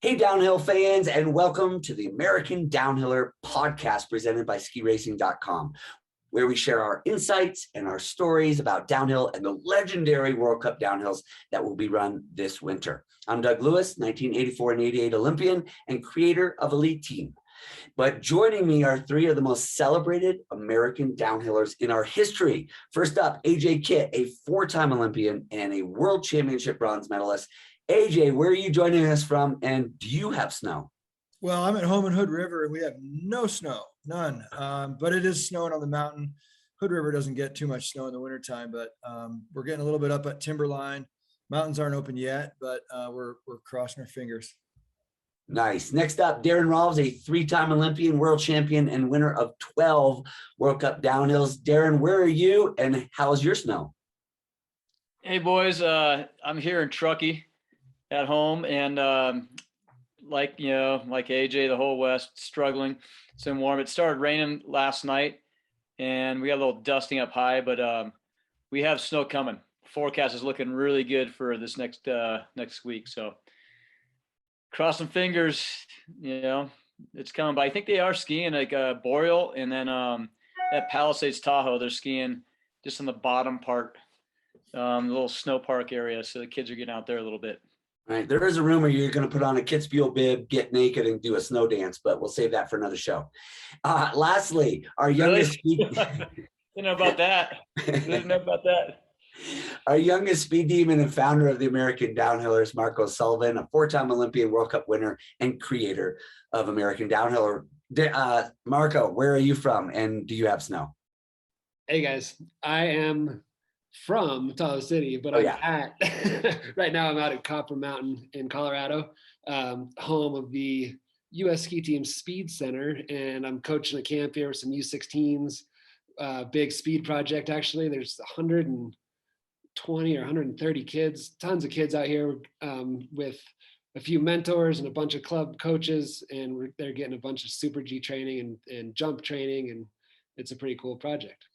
Hey, downhill fans, and welcome to the American Downhiller podcast presented by skiracing.com, where we share our insights and our stories about downhill and the legendary World Cup downhills that will be run this winter. I'm Doug Lewis, 1984 and 88 Olympian and creator of Elite Team. But joining me are three of the most celebrated American downhillers in our history. First up, AJ Kitt, a four-time Olympian and a World Championship bronze medalist. AJ, where are you joining us from, and do you have snow? Well, I'm at home in Hood River, and we have no snow, none. But it is snowing on the mountain. Hood River doesn't get too much snow in the wintertime, but we're getting a little bit up at Timberline. Mountains aren't open yet, but we're crossing our fingers. Nice. Next up, Darren Ralph, a three-time Olympian, world champion, and winner of 12 World Cup downhills. Darren, where are you, and how's your snow? Hey, boys. I'm here in Truckee at home, and like AJ, the whole West struggling. It's been warm. It started raining last night, and we got a little dusting up high, but we have snow coming. Forecast is looking really good for this next week. So cross some fingers, it's coming. But I think they are skiing like Boreal, and then at Palisades Tahoe, they're skiing just on the bottom part, the little snow park area. So the kids are getting out there a little bit. All right, there is a rumor you're going to put on a Kitzbühel bib, get naked, and do a snow dance, but we'll save that for another show. Lastly, our youngest Didn't know about that. Didn't know about that. Our youngest speed demon and founder of the American Downhillers, Marco Sullivan, a four-time Olympian, World Cup winner, and creator of American Downhiller. Marco, where are you from, and do you have snow? Hey guys, I am from Tahoe City, but right now I'm out at Copper Mountain in Colorado, home of the U.S. Ski Team Speed Center, and I'm coaching a camp here with some U16s, big speed project. Actually, there's 120 or 130 kids, tons of kids out here with a few mentors and a bunch of club coaches, and they're getting a bunch of Super G training and jump training, and it's a pretty cool project.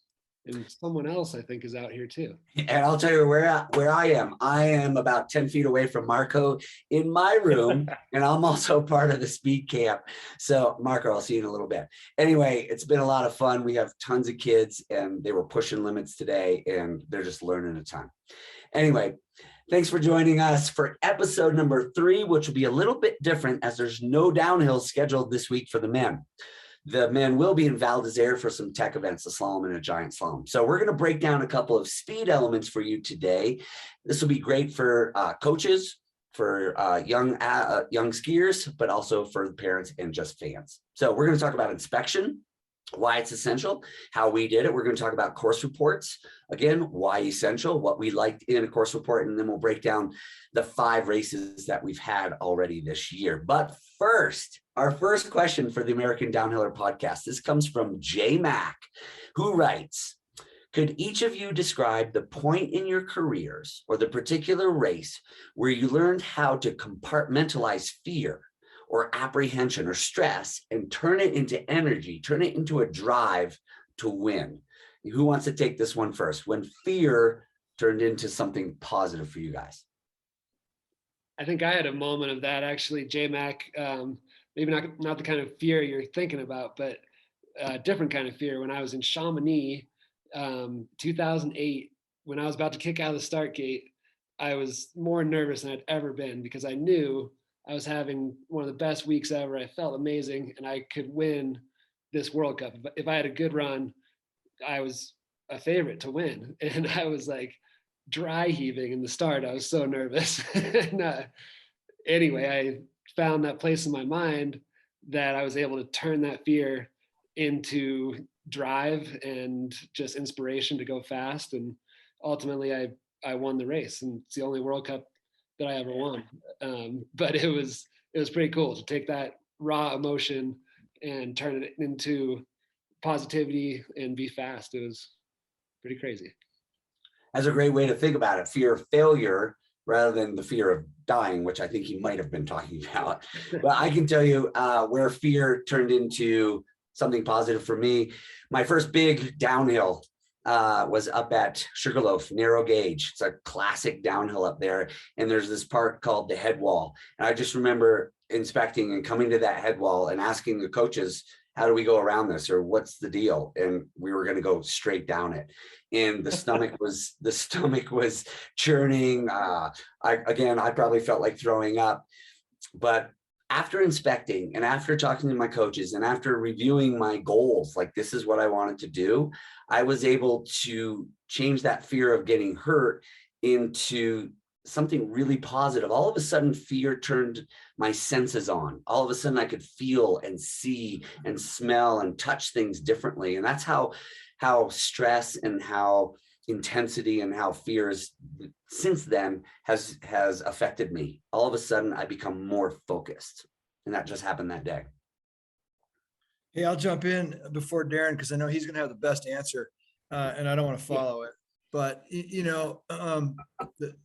And someone else, I think, is out here too. And I'll tell you where I am. I am about 10 feet away from Marco in my room, and I'm also part of the speed camp. So Marco, I'll see you in a little bit. Anyway, it's been a lot of fun. We have tons of kids, and they were pushing limits today, and they're just learning a ton. Anyway, thanks for joining us for episode number 3, which will be a little bit different as there's no downhill scheduled this week for the men. The men will be in Val d'Isere for some tech events, a slalom and a giant slalom. So we're going to break down a couple of speed elements for you today. This will be great for coaches, for young skiers, but also for the parents and just fans. So we're going to talk about inspection, why it's essential, how we did it. We're going to talk about course reports. Again, why essential, what we liked in a course report, and then we'll break down the 5 races that we've had already this year. But first, our first question for the American Downhiller podcast. This comes from J Mac, who writes, could each of you describe the point in your careers or the particular race where you learned how to compartmentalize fear or apprehension or stress and turn it into energy, turn it into a drive to win? Who wants to take this one first? When fear turned into something positive for you guys? I think I had a moment of that actually, J-Mac. Maybe not the kind of fear you're thinking about, but a different kind of fear. When I was in Chamonix, 2008, when I was about to kick out of the start gate, I was more nervous than I'd ever been because I knew I was having one of the best weeks ever. I felt amazing, and I could win this World Cup. If I had a good run, I was a favorite to win. And I was like dry heaving in the start. I was so nervous. And, anyway, I found that place in my mind that I was able to turn that fear into drive and just inspiration to go fast. And ultimately I won the race, and it's the only World Cup that I ever won. But it was pretty cool to take that raw emotion and turn it into positivity and be fast. It was pretty crazy. That's a great way to think about it. Fear of failure rather than the fear of dying, which I think he might have been talking about. But I can tell you where fear turned into something positive for me. My first big downhill was up at Sugarloaf, narrow gauge. It's a classic downhill up there. And there's this part called the head wall. And I just remember inspecting and coming to that head wall and asking the coaches, how do we go around this, or what's the deal? And we were going to go straight down it. And the stomach was churning. I probably felt like throwing up, but after inspecting and after talking to my coaches and after reviewing my goals, like this is what I wanted to do, I was able to change that fear of getting hurt into something really positive. All of a sudden, fear turned my senses on. All of a sudden I could feel and see and smell and touch things differently. And that's how stress and how intensity and how fears since then has affected me. All of a sudden I become more focused, and that just happened that day. Hey, I'll jump in before Darren, because I know he's going to have the best answer, and I don't want to follow it. But the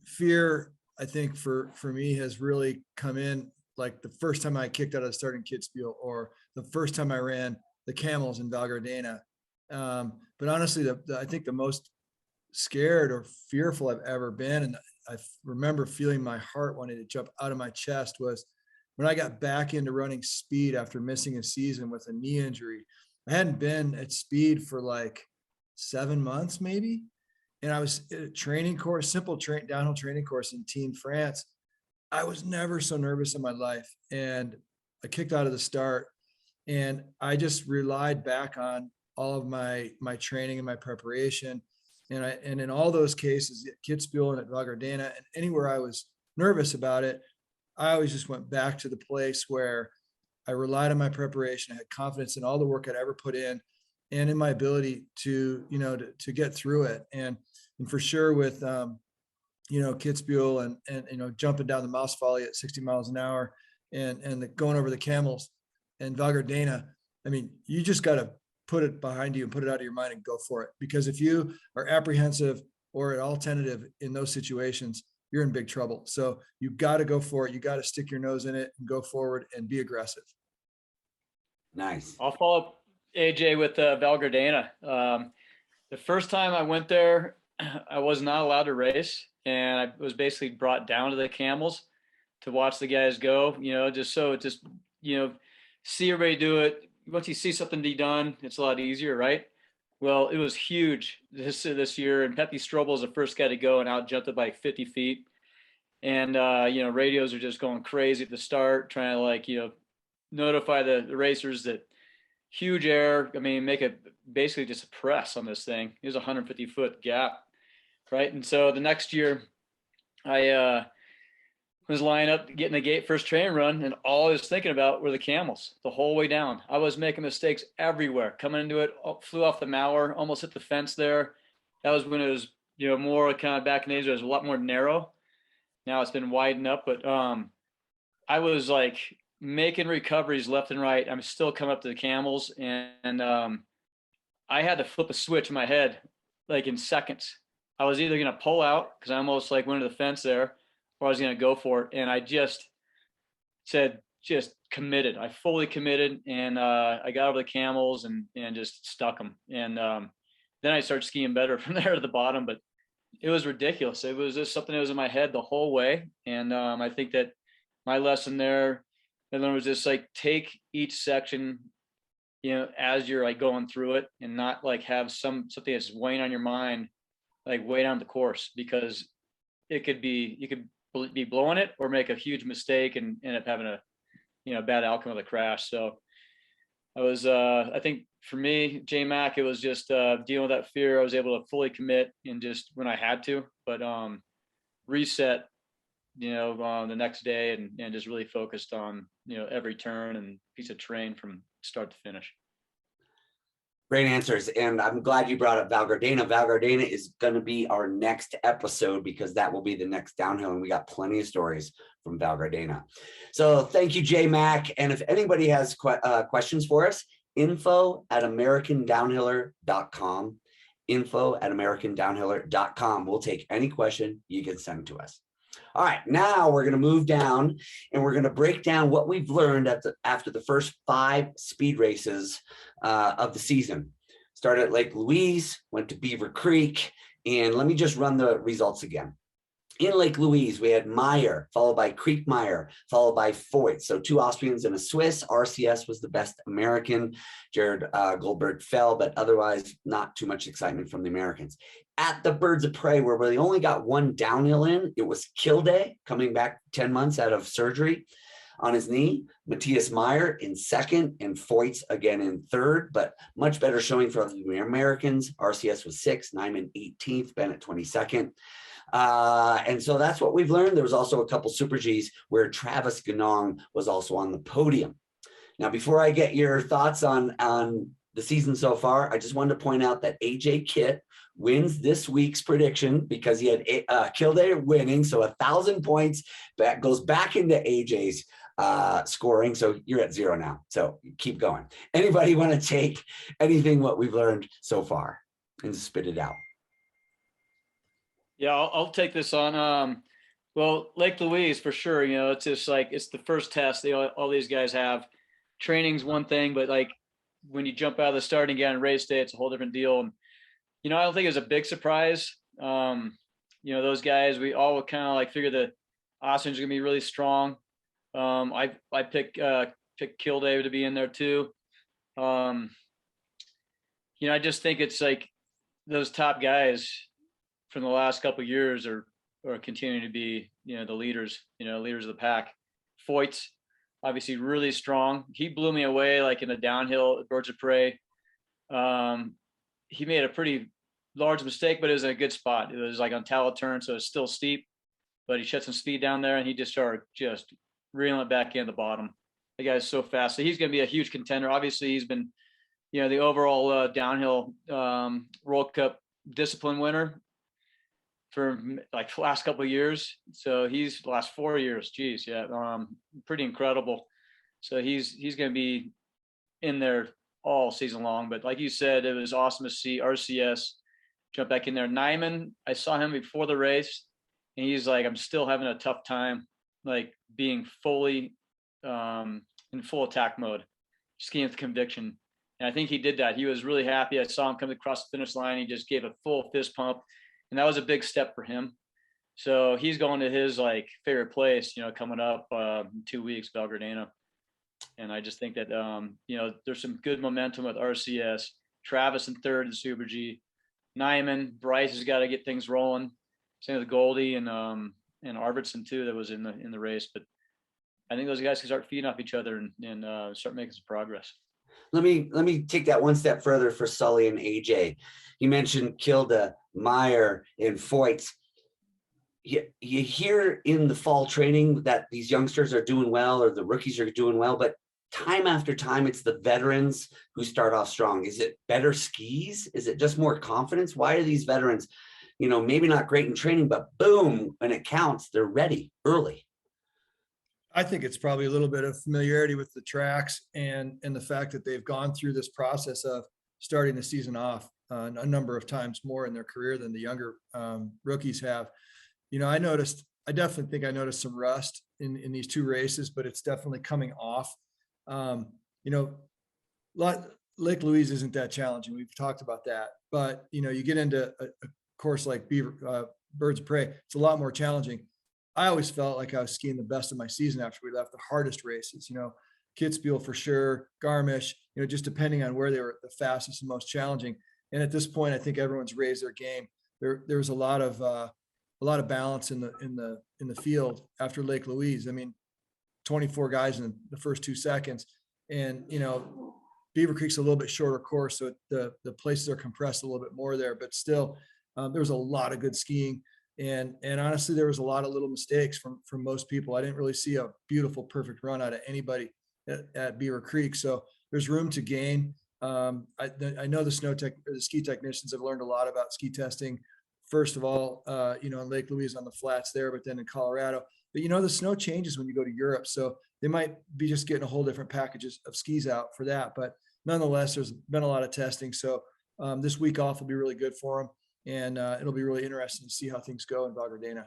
fear, I think for me, has really come in like the first time I kicked out of the starting Kitzbühel, or the first time I ran the camels in Val Gardena. But honestly, I think the most scared or fearful I've ever been, and I remember feeling my heart wanting to jump out of my chest, was when I got back into running speed after missing a season with a knee injury. I hadn't been at speed for like 7 months maybe. And I was at a training course, downhill training course in Teen France. I was never so nervous in my life. And I kicked out of the start, and I just relied back on all of my training and my preparation. And in all those cases, at Kitzbühel and at Val Gardena and anywhere I was nervous about it, I always just went back to the place where I relied on my preparation. I had confidence in all the work I'd ever put in, and in my ability to get through it. And for sure with, Kitzbühel and jumping down the Mouse Folly at 60 miles an hour and going over the camels and Val Gardena, I mean, you just got to put it behind you and put it out of your mind and go for it. Because if you are apprehensive or at all tentative in those situations, you're in big trouble. So you got to go for it. You got to stick your nose in it and go forward and be aggressive. Nice. I'll follow up, AJ, with Val Gardena. The first time I went there, I was not allowed to race, and I was basically brought down to the camels to watch the guys go, see everybody do it. Once you see something be done, it's a lot easier, right? Well, it was huge this year, and Pepe Strobel was the first guy to go and out jumped it by 50 feet. And, radios are just going crazy at the start, trying to notify the racers that huge air. I mean, make it basically just a press on this thing. It was a 150-foot gap, right? And so the next year, I was lining up, getting the gate first training run, and all I was thinking about were the camels the whole way down. I was making mistakes everywhere. Coming into it, flew off the mower, almost hit the fence there. That was when it was, more kind of back in the days, it was a lot more narrow. Now it's been widened up, but I was like making recoveries left and right. I'm still coming up to the camels, and I had to flip a switch in my head like in seconds. I was either going to pull out because I almost like went to the fence there, or I was going to go for it. And I just said, just committed. I fully committed, and I got over the camels and just stuck them. And then I started skiing better from there to the bottom, but it was ridiculous. It was just something that was in my head the whole way. And I think that my lesson there, and then was just like, take each section, as you're like going through it, and not like have something that's weighing on your mind, like way down the course, because you could be blowing it or make a huge mistake and end up having a bad outcome of the crash. So I was, I think for me, J-Mac, it was just dealing with that fear. I was able to fully commit and just when I had to, but reset, the next day and just really focused on, every turn and piece of terrain from start to finish. Great answers. And I'm glad you brought up Val Gardena. Val Gardena is going to be our next episode because that will be the next downhill. And we got plenty of stories from Val Gardena. So thank you, J-Mac. And if anybody has questions for us, info@americandownhiller.com, info@americandownhiller.com. We'll take any question you can send to us. All right, now we're going to move down and we're going to break down what we've learned after the first 5 speed races of the season. started at Lake Louise, went to Beaver Creek, and let me just run the results again. In Lake Louise, we had Meyer, followed by Creek Meyer, followed by Foyt. So 2 Austrians and a Swiss. RCS was the best American. Jared Goldberg fell, but otherwise not too much excitement from the Americans. At the Birds of Prey, where we only got 1 downhill in, it was Kilday coming back 10 months out of surgery on his knee. Matthias Meyer in 2nd, and Foyt again in 3rd, but much better showing for the Americans. RCS was 6th, Nyman 18th, Bennett 22nd. And so that's what we've learned. There was also a couple Super Gs where Travis Ganong was also on the podium. Now, before I get your thoughts on the season so far, I just wanted to point out that AJ Kitt wins this week's prediction because he had Kilday winning. So 1,000 points that goes back into AJ's scoring. So you're at 0 now. So keep going. Anybody want to take anything what we've learned so far and spit it out? Yeah, I'll take this on. Well, Lake Louise for sure. You know, it's just like it's the first test all these guys have. Training's one thing, but like when you jump out of the starting again and race day, it's a whole different deal. And you know, I don't think it was a big surprise. You know, those guys, we all kind of like figure the Austrians are gonna be really strong. I picked Kilday to be in there too. You know, I just think it's like those top guys from the last couple of years are continuing to be, you know, the leaders of the pack. Foyt's obviously really strong. He blew me away, like in the downhill at Birds of Prey. He made a pretty large mistake, but it was in a good spot. It was like on tallow turn, so it's still steep, but he shut some speed down there and he just started just reeling it back in the bottom. The guy's so fast. So he's going to be a huge contender. Obviously, he's been, you know, the overall downhill World Cup discipline winner for like the last couple of years. So he's the last 4 years. Geez, yeah, pretty incredible. So he's going to be in there all season long. But like you said, it was awesome to see RCS jump back in there. Nyman, I saw him before the race, and he's like, I'm still having a tough time, like being fully in full attack mode, skiing with conviction. And I think he did that. He was really happy. I saw him come across the finish line. He just gave a full fist pump. And that was a big step for him. So he's going to his like favorite place, you know, coming up in 2 weeks, Belgradena. And I just think that, you know, there's some good momentum with RCS. Travis in 3rd in Super G. Nyman, Bryce has got to get things rolling. Same with Goldie and Arvidsson too, that was in the race. But I think those guys can start feeding off each other and start making some progress. Let me take that one step further for Sully and AJ. You mentioned Kilda, Meyer, and Foyt. You hear in the fall training that these youngsters are doing well or the rookies are doing well, but time after time, it's the veterans who start off strong. Is it better skis? Is it just more confidence? Why are these veterans, you know, maybe not great in training, but boom, when it counts, they're ready early? I think it's probably a little bit of familiarity with the tracks and the fact that they've gone through this process of starting the season off a number of times more in their career than the younger rookies have. You know, I definitely think I noticed some rust in these 2 races, but it's definitely coming off. You know, Lake Louise isn't that challenging. We've talked about that, but you know, you get into a course like Birds of Prey, it's a lot more challenging. I always felt like I was skiing the best of my season after we left the hardest races, you know, Kitzbühel for sure, Garmisch, you know, just depending on where they were the fastest and most challenging. And at this point, I think everyone's raised their game. There was a lot of balance in the field after Lake Louise. I mean, 24 guys in the first 2 seconds, and you know, Beaver Creek's a little bit shorter course, so the places are compressed a little bit more there. But still, there was a lot of good skiing. And honestly, there was a lot of little mistakes from most people. I didn't really see a beautiful, perfect run out of anybody at Beaver Creek. So there's room to gain. I know the ski technicians have learned a lot about ski testing. First of all, you know, in Lake Louise on the flats there, but then in Colorado. But you know, the snow changes when you go to Europe, so they might be just getting a whole different packages of skis out for that. But nonetheless, there's been a lot of testing. So this week off will be really good for them. And it'll be really interesting to see how things go in Belgradena.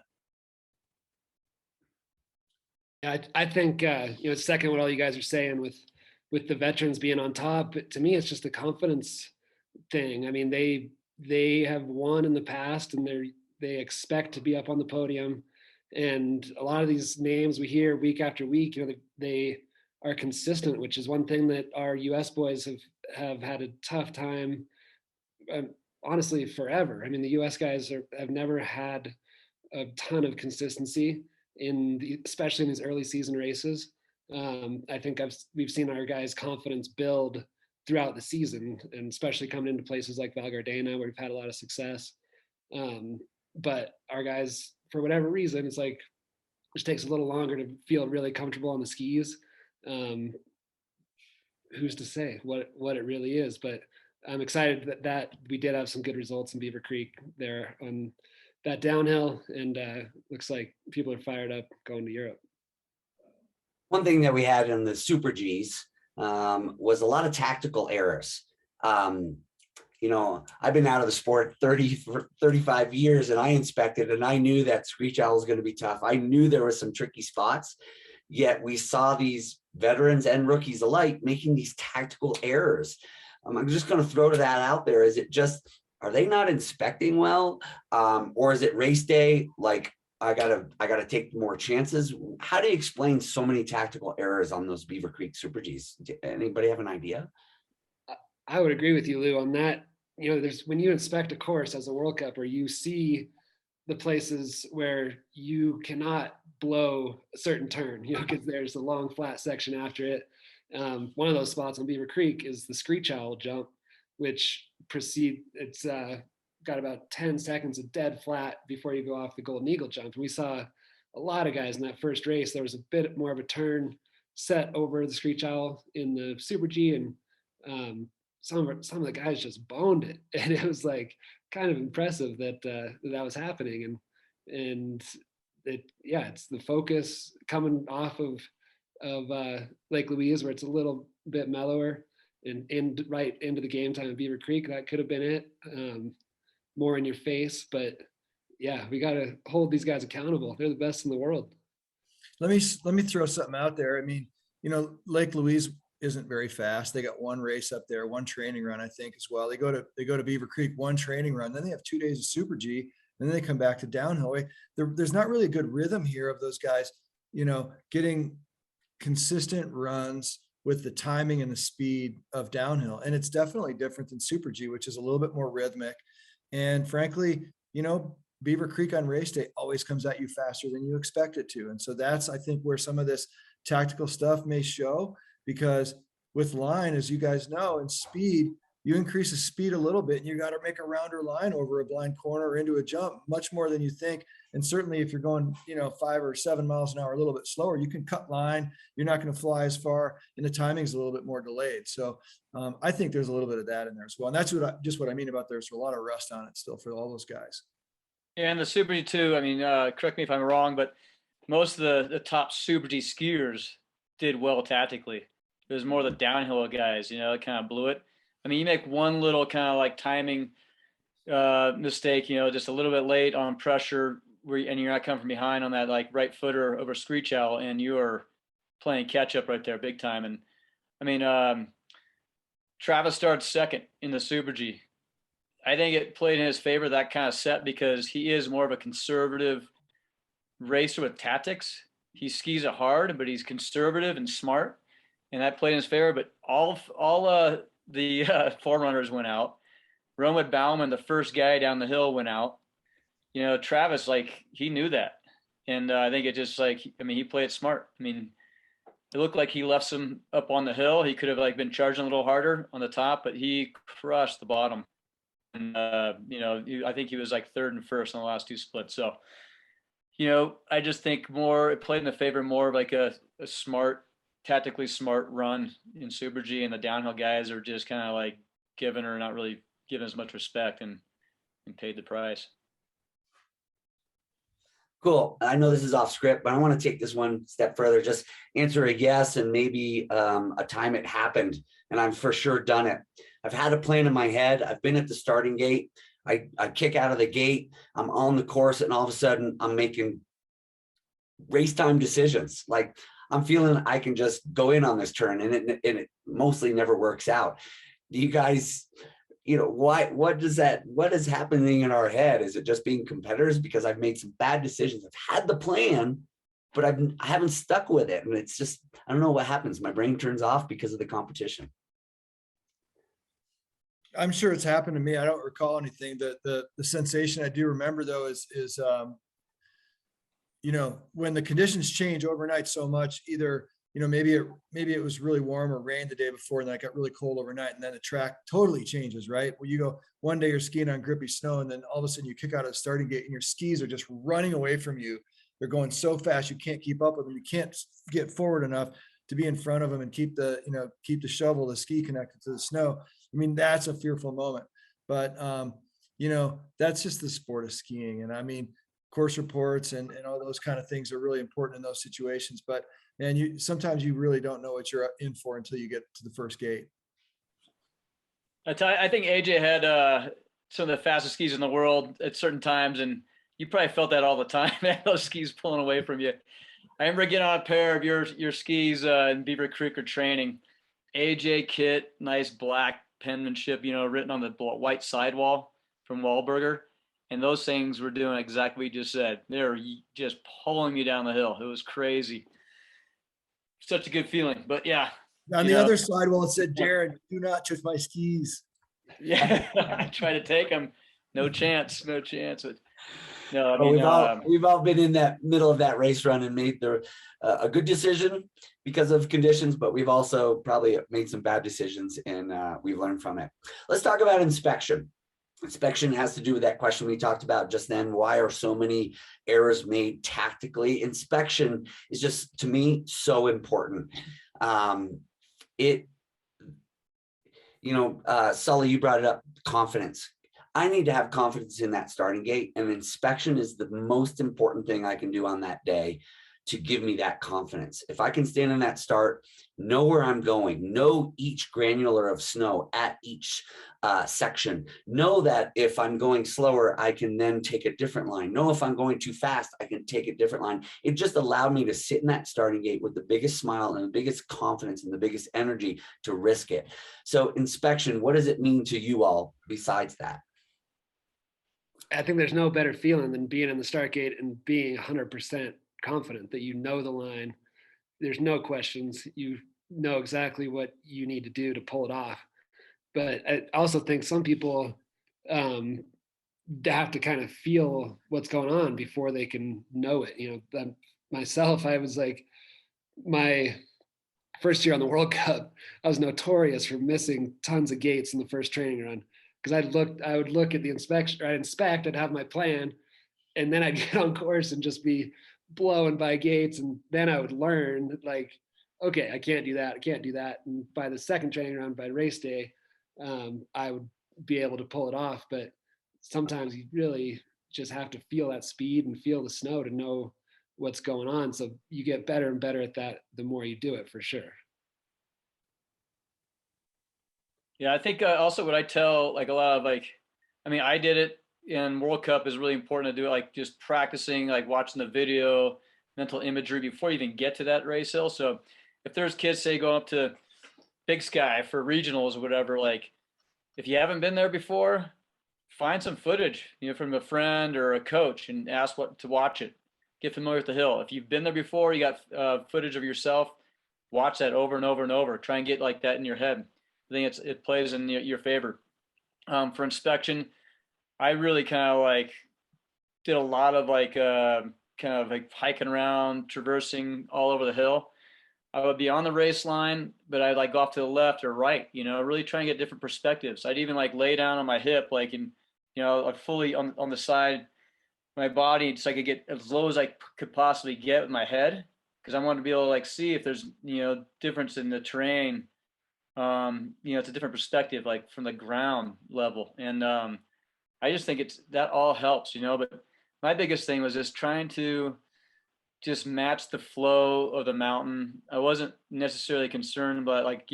I think, you know, second what all you guys are saying with the veterans being on top, to me, it's just the confidence thing. I mean, they have won in the past, and they expect to be up on the podium. And a lot of these names we hear week after week, you know, they are consistent, which is one thing that our US boys have had a tough time, honestly, forever. I mean, the US guys have never had a ton of consistency especially in these early season races. I think we've seen our guys' confidence build throughout the season, and especially coming into places like Val Gardena, where we've had a lot of success. But our guys, for whatever reason, it's like, it takes a little longer to feel really comfortable on the skis. Who's to say what it really is? But I'm excited that we did have some good results in Beaver Creek there on that downhill, and looks like people are fired up going to Europe. One thing that we had in the Super Gs was a lot of tactical errors. You know, I've been out of the sport 35 years, and I inspected, and I knew that Screech Owl was going to be tough. I knew there were some tricky spots, yet we saw these veterans and rookies alike making these tactical errors. I'm just going to throw that out there. Is it just, are they not inspecting well? Or is it race day? Like, I gotta take more chances. How do you explain so many tactical errors on those Beaver Creek Super Gs? Anybody have an idea? I would agree with you, Lou, on that. You know, when you inspect a course as a World Cup, or you see the places where you cannot blow a certain turn, you know, because there's a long flat section after it. One of those spots on Beaver Creek is the Screech Owl Jump, which it's got about 10 seconds of dead flat before you go off the Golden Eagle Jump. And we saw a lot of guys in that first race. There was a bit more of a turn set over the Screech Owl in the Super G, and some of the guys just boned it, and it was like kind of impressive that that was happening. And it's the focus coming off of Lake Louise, where it's a little bit mellower, and right into the game time of Beaver Creek. That could have been it. More in your face, but yeah, we got to hold these guys accountable. They're the best in the world. Let me throw something out there. I mean, you know, Lake Louise isn't very fast. They got one race up there, one training run, I think, as well. They go to Beaver Creek, one training run, then they have 2 days of Super G, and then they come back to downhill. There's not really a good rhythm here of those guys, you know, getting consistent runs with the timing and the speed of downhill. And it's definitely different than Super G, which is a little bit more rhythmic. And frankly, you know, Beaver Creek on race day always comes at you faster than you expect it to. And so that's, I think, where some of this tactical stuff may show, because with line, as you guys know, and speed, you increase the speed a little bit and you got to make a rounder line over a blind corner or into a jump much more than you think. And certainly if you're going, you know, 5 or 7 miles an hour, a little bit slower, you can cut line. You're not going to fly as far, and the timing is a little bit more delayed. So I think there's a little bit of that in there as well. And that's what I mean about there's a lot of rust on it still for all those guys. Yeah, and the Super G too. I mean, correct me if I'm wrong, but most of the top Super G skiers did well tactically. It was more the downhill guys, you know, that kind of blew it. I mean, you make one little kind of like timing mistake, you know, just a little bit late on pressure, and you're not coming from behind on that like right footer over Screech Owl, and you are playing catch up right there, big time. And I mean, Travis started second in the Super G. I think it played in his favor, that kind of set, because he is more of a conservative racer with tactics. He skis it hard, but he's conservative and smart, and that played in his favor. But all the forerunners went out. Roman Bauman, the first guy down the hill, went out. You know, Travis, like, he knew that. And I think it just like, I mean, he played it smart. I mean, it looked like he left some up on the hill. He could have like been charging a little harder on the top, but he crushed the bottom. And, you know, I think he was like third and first on the last 2 splits. So, you know, I just think it played in the favor more of like a smart, tactically smart run in Super G, and the downhill guys are just kind of like giving or not really giving as much respect, and paid the price. Cool. I know this is off script, but I want to take this one step further. Just answer a yes and maybe a time it happened, and I've for sure done it. I've had a plan in my head. I've been at the starting gate. I kick out of the gate. I'm on the course, and all of a sudden I'm making race time decisions. Like, I'm feeling I can just go in on this turn, and it mostly never works out. Do you guys, what is happening in our head? Is it just being competitors? Because I've made some bad decisions. I've had the plan, but I haven't stuck with it. And it's just, I don't know what happens. My brain turns off because of the competition. I'm sure it's happened to me. I don't recall anything. The sensation I do remember though is when the conditions change overnight so much, either, maybe it was really warm or rained the day before and then it got really cold overnight, and then the track totally changes, right? Where you go, one day you're skiing on grippy snow and then all of a sudden you kick out of the starting gate and your skis are just running away from you. They're going so fast you can't keep up with them. You can't get forward enough to be in front of them and keep the shovel, the ski connected to the snow. I mean, that's a fearful moment. But that's just the sport of skiing. And I mean, course reports and all those kind of things are really important in those situations. But man, sometimes you really don't know what you're in for until you get to the first gate. I think AJ had some of the fastest skis in the world at certain times, and you probably felt that all the time, man, those skis pulling away from you. I remember getting on a pair of your skis in Beaver Creek or training. AJ kit, nice black penmanship, written on the white sidewall from Wahlberger. And those things were doing exactly what you just said. They were just pulling me down the hill. It was crazy. Such a good feeling. But yeah. On the other sidewall, it said, Darren, do not touch my skis. Yeah, I try to take them. No chance. No chance. No, I mean, we've all been in that middle of that race run and made a good decision because of conditions, but we've also probably made some bad decisions and we've learned from it. Let's talk about inspection. Inspection has to do with that question we talked about just then. Why are so many errors made tactically? Inspection is just, to me, so important. Sully, you brought it up, confidence. I need to have confidence in that starting gate, and inspection is the most important thing I can do on that day to give me that confidence. If I can stand in that start, know where I'm going, know each granular of snow at each section, know that if I'm going slower, I can then take a different line. Know if I'm going too fast, I can take a different line. It just allowed me to sit in that starting gate with the biggest smile and the biggest confidence and the biggest energy to risk it. So inspection, what does it mean to you all besides that? I think there's no better feeling than being in the start gate and being 100% confident that you know the line. There's no questions. You know exactly what you need to do to pull it off. But I also think some people have to kind of feel what's going on before they can know it. Myself, I was like, my first year on the World Cup, I was notorious for missing tons of gates in the first training run. Because I would look at the inspection, I'd inspect, I'd have my plan, and then I'd get on course and just be blowing by gates. And then I would learn like, okay, I can't do that. And by the second training round, by race day, I would be able to pull it off. But sometimes you really just have to feel that speed and feel the snow to know what's going on. So you get better and better at that the more you do it, for sure. Yeah, I think also what I tell like a lot of I did it in World Cup is really important to do it, like just practicing, like watching the video, mental imagery before you even get to that race hill. So if there's kids say going up to Big Sky for regionals or whatever, like if you haven't been there before, find some footage, from a friend or a coach and ask what to watch it. Get familiar with the hill. If you've been there before, you got footage of yourself, watch that over and over and over. Try and get like that in your head. I think it plays in your favor. For inspection, I really kind of like did a lot of kind of like hiking around, traversing all over the hill. I would be on the race line, but I'd like go off to the left or right, really try and get different perspectives. I'd even like lay down on my hip, like like fully on the side, my body, so I could get as low as I could possibly get with my head, because I wanted to be able to like see if there's difference in the terrain. It's a different perspective, like from the ground level. And I just think that all helps, but my biggest thing was just trying to just match the flow of the mountain. I wasn't necessarily concerned about like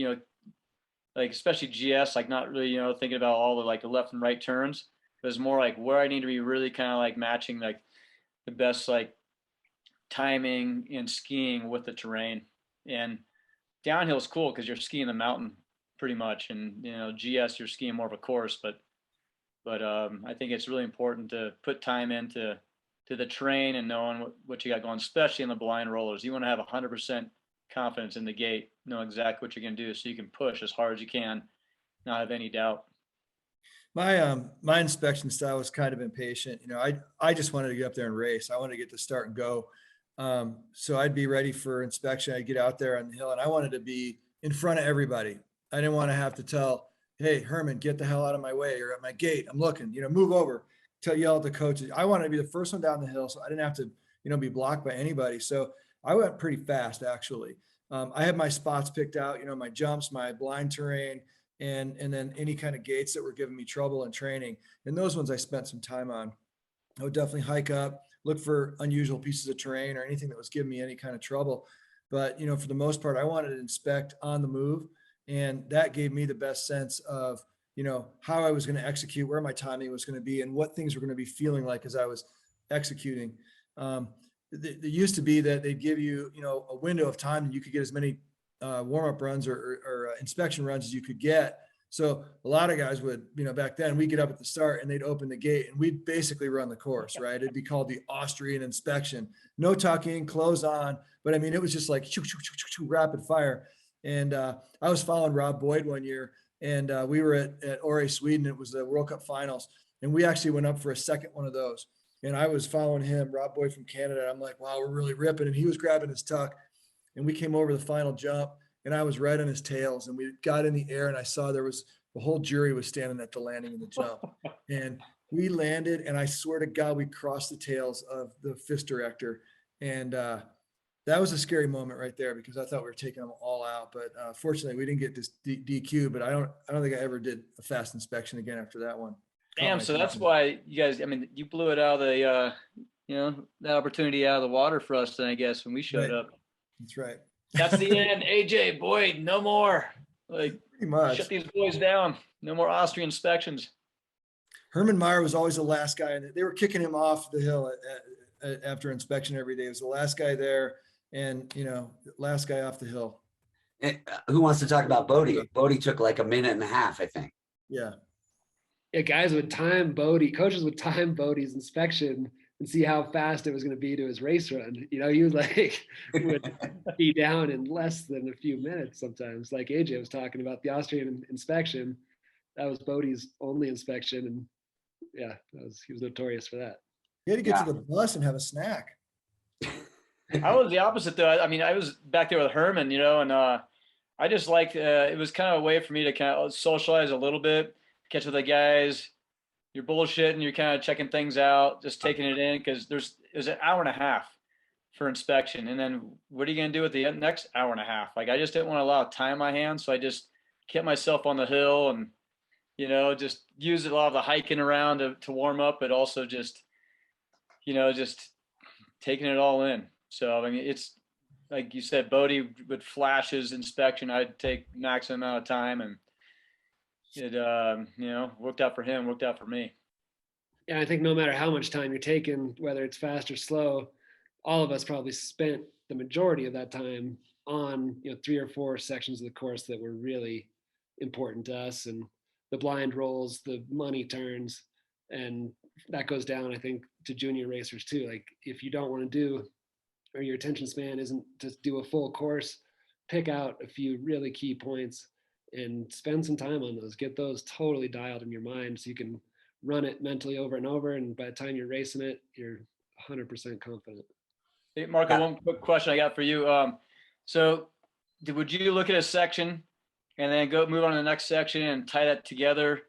especially GS, like not really, thinking about all the like the left and right turns. It was more like where I need to be really kind of like matching like the best like timing and skiing with the terrain. And downhill is cool because you're skiing the mountain. pretty much. And, GS, you're skiing more of a course, but I think it's really important to put time into the train and knowing what you got going, especially in the blind rollers. You want to have 100% confidence in the gate, know exactly what you're going to do so you can push as hard as you can, not have any doubt. My inspection style was kind of impatient. I just wanted to get up there and race. I wanted to get to start and go. So I'd be ready for inspection. I'd get out there on the hill and I wanted to be in front of everybody. I didn't want to have to tell, hey, Herman, get the hell out of my way, or at my gate, I'm looking, move over, yell at the coaches. I wanted to be the first one down the hill so I didn't have to, be blocked by anybody. So I went pretty fast, actually. I had my spots picked out, my jumps, my blind terrain, and then any kind of gates that were giving me trouble in training. And those ones I spent some time on. I would definitely hike up, look for unusual pieces of terrain or anything that was giving me any kind of trouble. But, for the most part, I wanted to inspect on the move. And that gave me the best sense of, how I was going to execute, where my timing was going to be, and what things were going to be feeling like as I was executing. There used to be that they'd give you, a window of time and you could get as many warm-up runs or inspection runs as you could get. So a lot of guys would, back then we'd get up at the start and they'd open the gate and we'd basically run the course, right? It'd be called the Austrian inspection, no tucking, clothes on. But I mean, it was just like rapid fire. And I was following Rob Boyd one year and we were at Åre, Sweden. It was the World Cup finals. And we actually went up for a second one of those. And I was following him, Rob Boyd from Canada. I'm like, wow, we're really ripping. And he was grabbing his tuck. And we came over the final jump and I was right on his tails. And we got in the air and I saw the whole jury was standing at the landing of the jump. And we landed and I swear to God, we crossed the tails of the FIS director. And that was a scary moment right there because I thought we were taking them all out. But fortunately, we didn't get this DQ. But I don't think I ever did a fast inspection again after that one. Damn. So that's why you guys, you blew it out of the, that opportunity out of the water for us then, I guess, when we showed up. That's right. That's the end. AJ, Boyd, no more. Like, pretty much. Shut these boys down. No more Austrian inspections. Herman Meyer was always the last guy, and they were kicking him off the hill after inspection every day. He was the last guy there, and last guy off the hill. And who wants to talk about Bodie? Bodie took like a minute and a half, I think. Yeah. Yeah, guys would time Bodie, coaches would time Bodie's inspection and see how fast it was going to be to his race run. He would be down in less than a few minutes sometimes. Like AJ was talking about the Austrian inspection, that was Bodie's only inspection, and yeah, he was notorious for that. He had to get to the bus and have a snack. I was the opposite though. I was back there with Herman, and I just liked it was kind of a way for me to kind of socialize a little bit, catch with the guys. You're bullshitting, you're kind of checking things out, just taking it in, because it was an hour and a half for inspection. And then what are you going to do with the next hour and a half? Like, I just didn't want to allow time on my hands. So I just kept myself on the hill and, just used a lot of the hiking around to warm up, but also just taking it all in. So, it's like you said, Bodie would flash his inspection. I'd take maximum amount of time, and it worked out for him, worked out for me. Yeah, I think no matter how much time you're taking, whether it's fast or slow, all of us probably spent the majority of that time on 3 or 4 sections of the course that were really important to us, and the blind rolls, the money turns, and that goes down, I think, to junior racers too. Like, if you don't want to do, or your attention span isn't to do a full course, pick out a few really key points and spend some time on those. Get those totally dialed in your mind so you can run it mentally over and over. And by the time you're racing it, you're 100% confident. Hey, Marco, one quick question I got for you. So would you look at a section and then move on to the next section and tie that together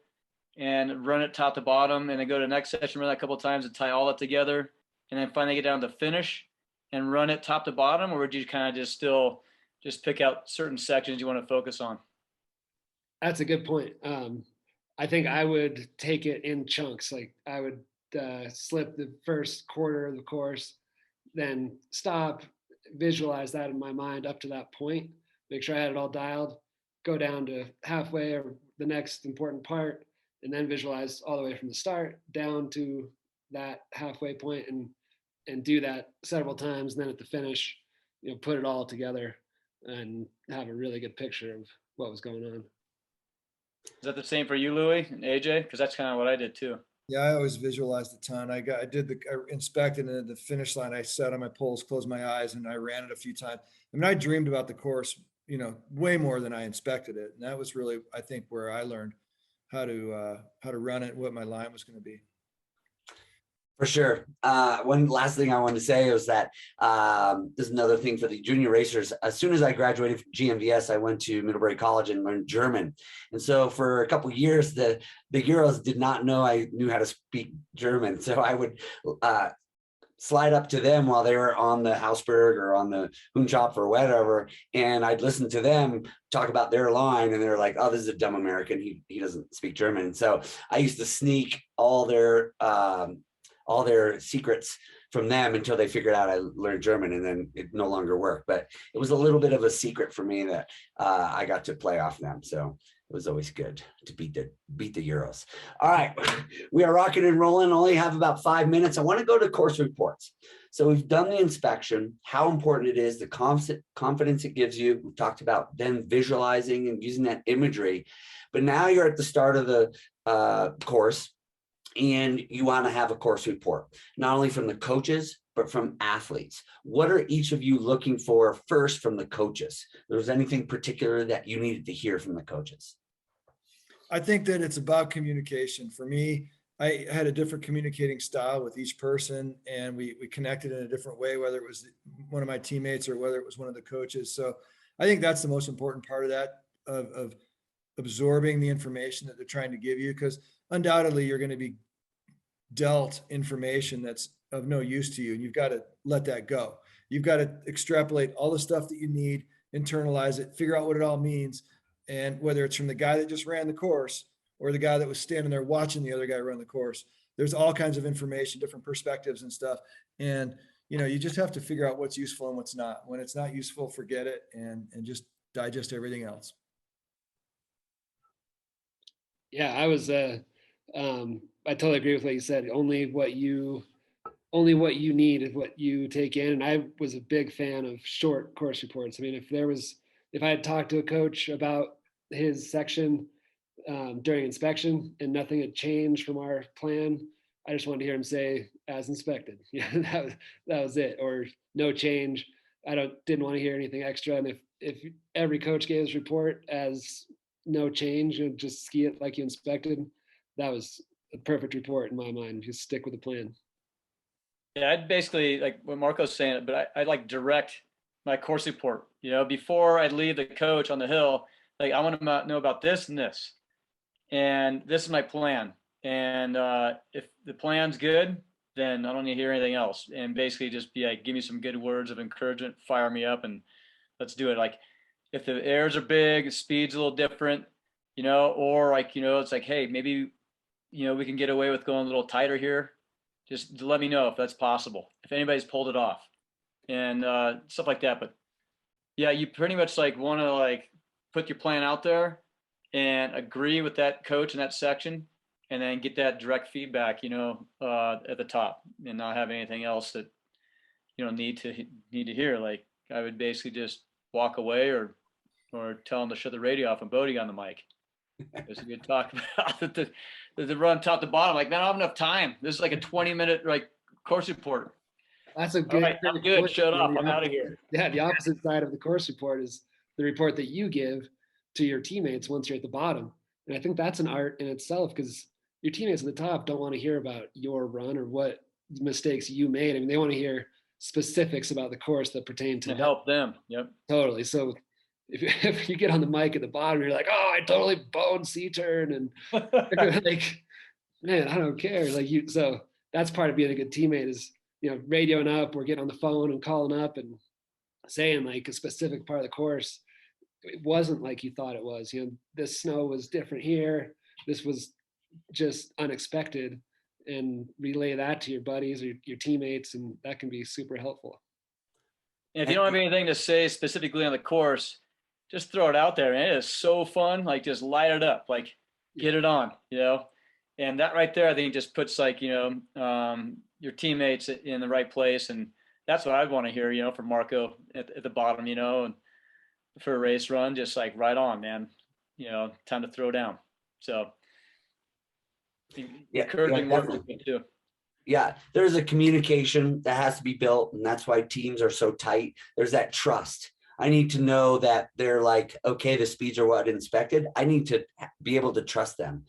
and run it top to bottom, and then go to the next section, run that a couple of times and tie all that together, and then finally get down to finish and run it top to bottom? Or would you kind of just pick out certain sections you want to focus on? That's a good point. I think I would take it in chunks. Like, I would slip the first quarter of the course, then stop, visualize that in my mind up to that point, make sure I had it all dialed, go down to halfway or the next important part, and then visualize all the way from the start down to that halfway point, and do that several times. And then at the finish, put it all together and have a really good picture of what was going on. Is that the same for you, Louie and AJ? Because that's kind of what I did too. Yeah, I always visualized a ton. I inspected, and at the finish line, I sat on my poles, closed my eyes, and I ran it a few times. I mean, I dreamed about the course, way more than I inspected it. And that was really, I think, where I learned how to run it, what my line was going to be. For sure. One last thing I wanted to say was that this is another thing for the junior racers. As soon as I graduated from GMVS, I went to Middlebury College and learned German. And so for a couple of years, the Euros did not know I knew how to speak German. So I would slide up to them while they were on the Hausberg or on the Hundschopf or whatever, and I'd listen to them talk about their line, and they're like, "Oh, this is a dumb American. He doesn't speak German." And so I used to sneak all their secrets from them until they figured out I learned German, and then it no longer worked. But it was a little bit of a secret for me that I got to play off them. So it was always good to beat the Euros. All right, we are rocking and rolling. Only have about 5 minutes. I want to go to course reports. So we've done the inspection, how important it is, the confidence it gives you. We've talked about then visualizing and using that imagery. But now you're at the start of the course, and you want to have a course report, not only from the coaches, but from athletes. What are each of you looking for first from the coaches? Was anything particular that you needed to hear from the coaches? I think that it's about communication. For me, I had a different communicating style with each person, and we connected in a different way, whether it was one of my teammates or whether it was one of the coaches. So I think that's the most important part of that, of absorbing the information that they're trying to give you, because undoubtedly you're going to be dealt information that's of no use to you, and you've got to let that go. You've got to extrapolate all the stuff that you need, internalize it, figure out what it all means. And whether it's from the guy that just ran the course or the guy that was standing there watching the other guy run the course, there's all kinds of information, different perspectives and stuff. And you just have to figure out what's useful and what's not. When it's not useful, forget it, and just digest everything else. Yeah, I totally agree with what you said. Only what you need is what you take in. And I was a big fan of short course reports. I mean, if I had talked to a coach about his section during inspection and nothing had changed from our plan, I just wanted to hear him say "as inspected." Yeah, that was it, or no change. Didn't want to hear anything extra. And if every coach gave his report as no change and just ski it like you inspected, that was a perfect report in my mind. Just stick with the plan. Yeah, I'd basically, like what Marco's saying, but I like direct my course report. Before I'd leave the coach on the hill, like I want to know about this and this, and this is my plan. And if the plan's good, then I don't need to hear anything else. And basically just be like, give me some good words of encouragement, fire me up, and let's do it. Like if the airs are big, the speed's a little different, or like, it's like, hey, maybe, we can get away with going a little tighter here. Just let me know if that's possible, if anybody's pulled it off, and stuff like that. But yeah, you pretty much like want to like put your plan out there and agree with that coach in that section, and then get that direct feedback, at the top, and not have anything else that need to hear. Like I would basically just walk away or tell them to shut the radio off and Bodie on the mic. There's a good talk about the run top to bottom. Like, man, I don't have enough time. This is like a 20-minute like course report. That's a good. All right, I'm good. Shut up. I'm out of here. Yeah, the opposite side of the course report is the report that you give to your teammates once you're at the bottom. And I think that's an art in itself, because your teammates at the top don't want to hear about your run or what mistakes you made. I mean, they want to hear specifics about the course that pertain to help them. Yep. Totally. So if you get on the mic at the bottom, you're like, oh, I totally boned C-turn, and like, man, I don't care. Like so that's part of being a good teammate is, radioing up or getting on the phone and calling up and saying like a specific part of the course. It wasn't like you thought it was, this snow was different here. This was just unexpected, and relay that to your buddies or your teammates. And that can be super helpful. And if you don't have anything to say specifically on the course, just throw it out there, man. It is so fun. Like just light it up, like get it on, and that right there, I think just puts like, your teammates in the right place. And that's what I'd want to hear, from Marco at the bottom, and for a race run, just like right on, man, time to throw down. So Yeah, encouraging yeah, words is good too. Yeah, there's a communication that has to be built, and that's why teams are so tight. There's that trust. I need to know that they're like, okay, the speeds are what inspected. I need to be able to trust them.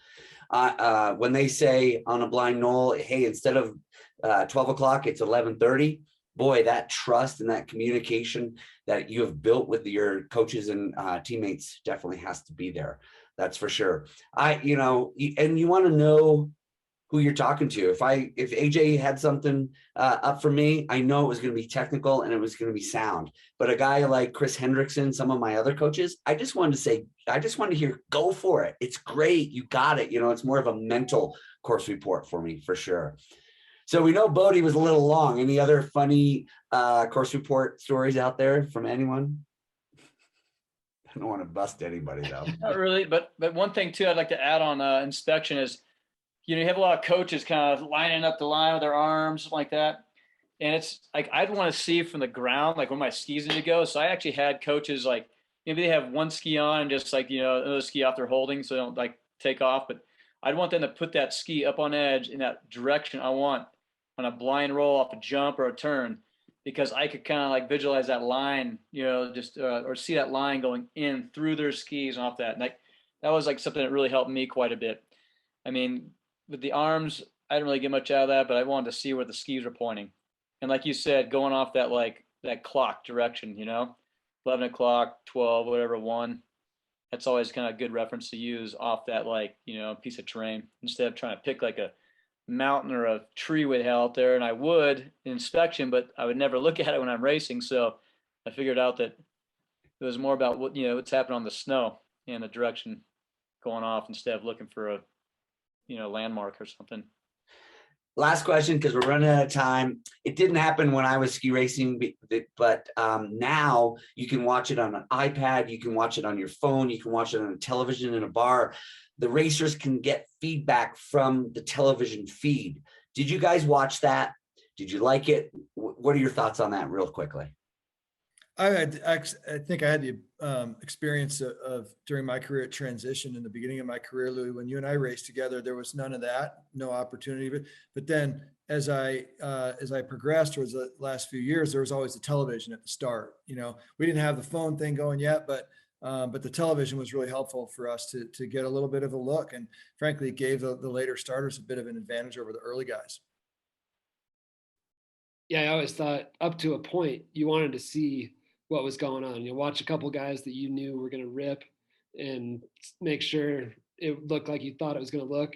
When they say on a blind knoll, hey, instead of 12 o'clock, it's 11:30. Boy, that trust and that communication that you have built with your coaches and teammates definitely has to be there. That's for sure. And you want to know who you're talking to. If AJ had something up for me, I know it was going to be technical and it was going to be sound. But a guy like Chris Hendrickson, some of my other coaches, I just wanted to hear, go for it. It's great. You got it. It's more of a mental course report for me, for sure. So we know Bodie was a little long. Any other funny course report stories out there from anyone? I don't want to bust anybody though. Not really, but one thing too, I'd like to add on inspection is, you have a lot of coaches kind of lining up the line with their arms like that. And it's like, I'd want to see from the ground, like where my skis need to go. So I actually had coaches like, maybe they have one ski on and just like, another ski off they're holding, so they don't like take off. But I'd want them to put that ski up on edge in that direction I want on a blind roll off a jump or a turn, because I could kind of like visualize that line, or see that line going in through their skis and off that. And that was like something that really helped me quite a bit. I mean, with the arms, I didn't really get much out of that, but I wanted to see where the skis were pointing. And like you said, going off that clock direction, 11 o'clock, 12, whatever, 1. That's always kind of a good reference to use off that piece of terrain, instead of trying to pick like a mountain or a tree would have out there. And I would in inspection, but I would never look at it when I'm racing. So I figured out that it was more about what's happening on the snow and the direction going off, instead of looking for a landmark or something. Last question, because we're running out of time. It didn't happen when I was ski racing, but now you can watch it on an iPad, you can watch it on your phone, you can watch it on a television in a bar. The racers can get feedback from the television feed. Did you guys watch that? Did you like it? What are your thoughts on that real quickly? I think I had the experience of during my career at transition in the beginning of my career, Louis, when you and I raced together, there was none of that, no opportunity. But then as I progressed towards the last few years, there was always the television at the start. We didn't have the phone thing going yet, but the television was really helpful for us to get a little bit of a look. And frankly, it gave the later starters a bit of an advantage over the early guys. Yeah, I always thought up to a point you wanted to see what was going on. Watch a couple guys that you knew were going to rip and make sure it looked like you thought it was going to look.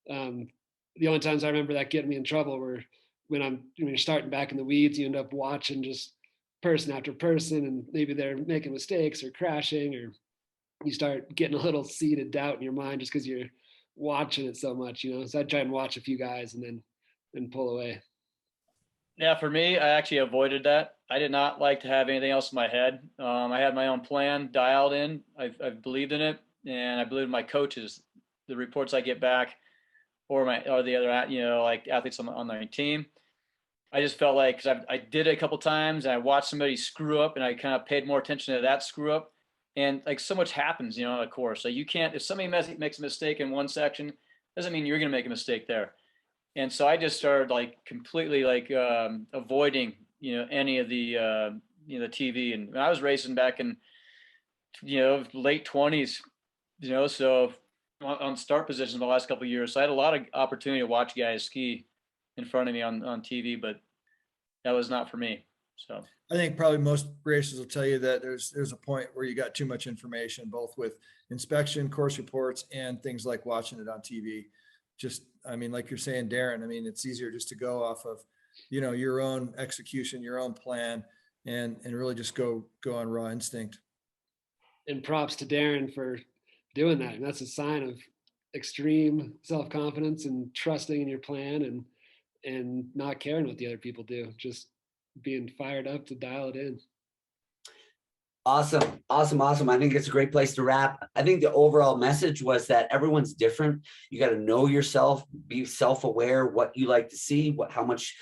The only times I remember that getting me in trouble were when you're starting back in the weeds, you end up watching just person after person, and maybe they're making mistakes or crashing, or you start getting a little seeded doubt in your mind just because you're watching it so much, So I'd try and watch a few guys and then pull away. Yeah, for me, I actually avoided that. I did not like to have anything else in my head. I had my own plan dialed in. I believed in it, and I believed in my coaches, the reports I get back, or the other like athletes on my team. I just felt like, because I did it a couple times, and I watched somebody screw up, and I kind of paid more attention to that screw up. And like so much happens, on a course. So you can't, if somebody makes a mistake in one section, doesn't mean you're going to make a mistake there. And so I just started like completely like avoiding, any of the, the TV. And I was racing back in, late 20s, so on start positions the last couple of years. So I had a lot of opportunity to watch guys ski in front of me on TV, but that was not for me. So I think probably most racers will tell you that there's a point where you got too much information, both with inspection, course reports, and things like watching it on TV. Like you're saying, Darren, it's easier just to go off of, your own execution, your own plan, and really just go on raw instinct. And props to Darren for doing that. And that's a sign of extreme self-confidence and trusting in your plan and not caring what the other people do, just being fired up to dial it in. Awesome. Awesome. I think it's a great place to wrap. I think the overall message was that everyone's different. You got to know yourself, be self-aware, what you like to see, how much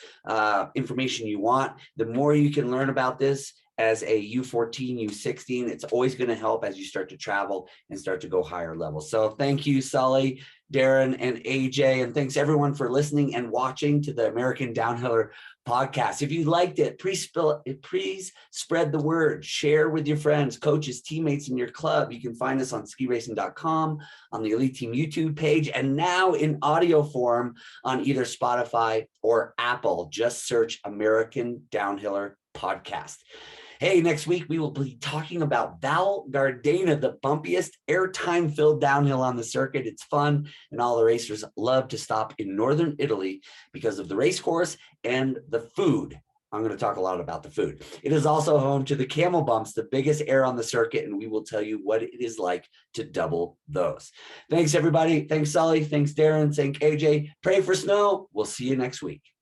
information you want. The more you can learn about this as a U14, U16, it's always going to help as you start to travel and start to go higher levels. So thank you, Sully, Darren, and AJ, and thanks everyone for listening and watching to the American Downhiller podcast. If you liked it, please spread the word, share with your friends, coaches, teammates in your club. You can find us on skiracing.com, on the Elite Team YouTube page, and now in audio form on either Spotify or Apple. Just search American Downhiller Podcast. Hey, next week we will be talking about Val Gardena, the bumpiest airtime filled downhill on the circuit. It's fun, and all the racers love to stop in northern Italy because of the race course and the food. I'm going to talk a lot about the food. It is also home to the camel bumps, the biggest air on the circuit, and we will tell you what it is like to double those. Thanks, everybody. Thanks, Sully. Thanks, Darren. Thanks, AJ. Pray for snow. We'll see you next week.